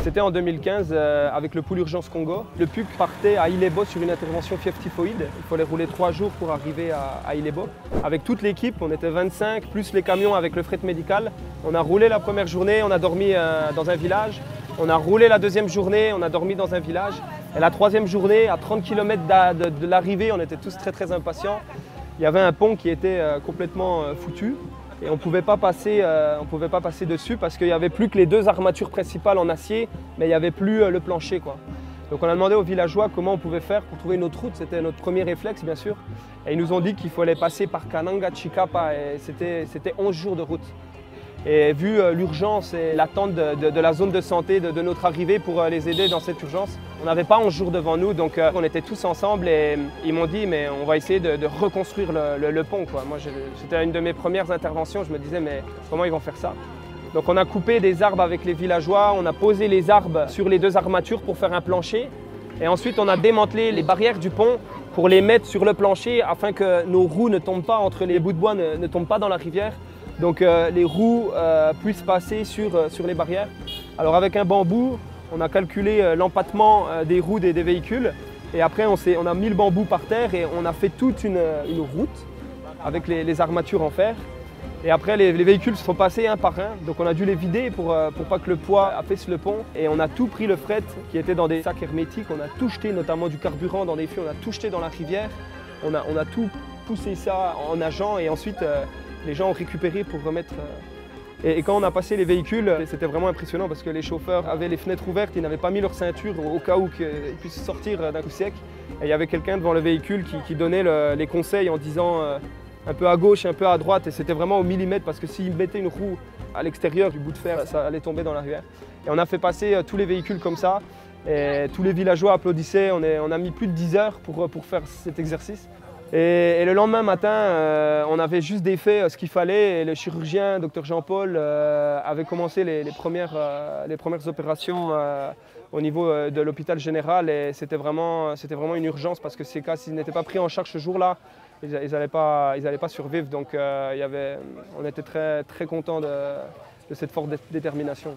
C'était en 2015 avec le pool Urgence Congo. Le PUC partait à Ilebo sur une intervention fièvre typhoïde. Il fallait rouler 3 jours pour arriver à Ilebo. Avec toute l'équipe, on était 25, plus les camions avec le fret médical. On a roulé la première journée, on a dormi dans un village. On a roulé la deuxième journée, on a dormi dans un village. Et la troisième journée, à 30 km de l'arrivée, on était tous très impatients. Il y avait un pont qui était complètement foutu. Et on ne pouvait pas passer dessus parce qu'il n'y avait plus que les 2 armatures principales en acier, mais il n'y avait plus le plancher, quoi. Donc on a demandé aux villageois comment on pouvait faire pour trouver une autre route, c'était notre premier réflexe bien sûr. Et ils nous ont dit qu'il fallait passer par Kananga Chikapa et c'était 11 jours de route. Et vu l'urgence et l'attente de la zone de santé de notre arrivée pour les aider dans cette urgence, on n'avait pas 11 jours devant nous, donc on était tous ensemble et ils m'ont dit mais on va essayer de reconstruire le pont, quoi. Moi c'était une de mes premières interventions, je me disais mais comment ils vont faire ça? Donc on a coupé des arbres avec les villageois, on a posé les arbres sur les 2 armatures pour faire un plancher et ensuite on a démantelé les barrières du pont pour les mettre sur le plancher afin que nos roues ne tombent pas entre les bouts de bois, ne tombent pas dans la rivière. Donc les roues puissent passer sur les barrières. Alors avec un bambou, on a calculé l'empattement des roues des véhicules et après on a mis le bambou par terre et on a fait toute une route avec les armatures en fer. Et après les véhicules sont passés un par un, donc on a dû les vider pour pas que le poids affaisse le pont. Et on a tout pris le fret qui était dans des sacs hermétiques, on a tout jeté, notamment du carburant dans des fûts, on a tout jeté dans la rivière. On a tout poussé ça en nageant et ensuite les gens ont récupéré pour remettre. Et quand on a passé les véhicules, c'était vraiment impressionnant parce que les chauffeurs avaient les fenêtres ouvertes, ils n'avaient pas mis leur ceinture au cas où qu'ils puissent sortir d'un coup sec. Et il y avait quelqu'un devant le véhicule qui donnait les conseils en disant un peu à gauche, un peu à droite. Et c'était vraiment au millimètre parce que s'ils mettaient une roue à l'extérieur du bout de fer, ça allait tomber dans la rivière. Et on a fait passer tous les véhicules comme ça. Et tous les villageois applaudissaient. On a mis plus de 10 heures pour faire cet exercice. Et le lendemain matin, on avait juste défait ce qu'il fallait et le chirurgien, Dr Jean-Paul, avait commencé les premières opérations au niveau de l'hôpital général et c'était vraiment une urgence parce que ces cas, s'ils n'étaient pas pris en charge ce jour-là, ils n'allaient pas survivre. Donc on était très contents de cette forte détermination.